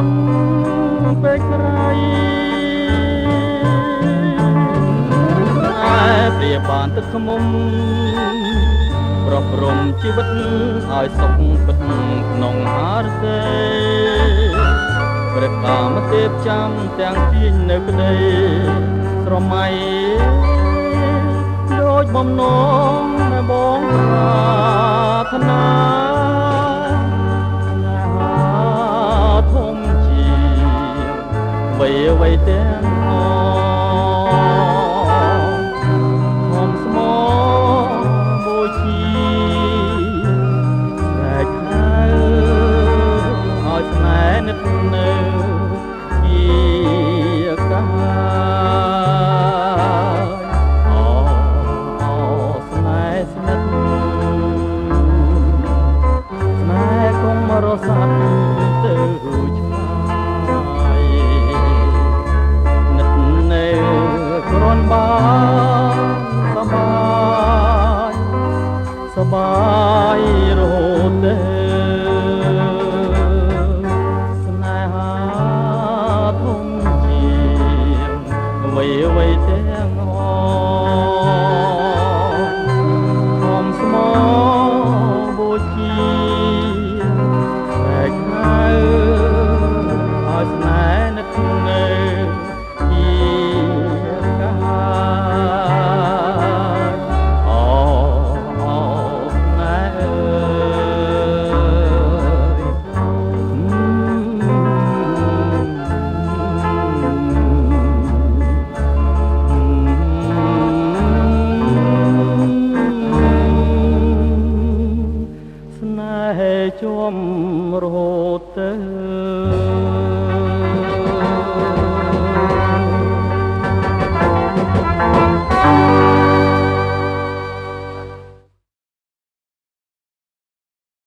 នពេកក្រៃតែព្រាបានទឹកខ្មុំប្រោះព្រំជីវិតឲ្យសុខពិតក្នុងហារសេព្រះកាមទេពចាំទាំងទាញនៅក្តីស្រមៃដូចបំណងដែលបងប្រាថ្នាធំជាអ្វីទាំងហមស្មោបូជាតែខៅឲ្យស្នេហ៍និតនៅជាកាស្នេហ៍ស្និទ្ធស្នេហ៍កុំរសាត់ទៅឆ្ងាយនិតនៅគ្រាន់បានសបាយរហូតទេស្នេហាធំជាងអ្វីទាំងហមស្មោបូជាតែខៅឲ្យស្នេហ៍នឹកនៅជាកាជាប់រហូតទៅ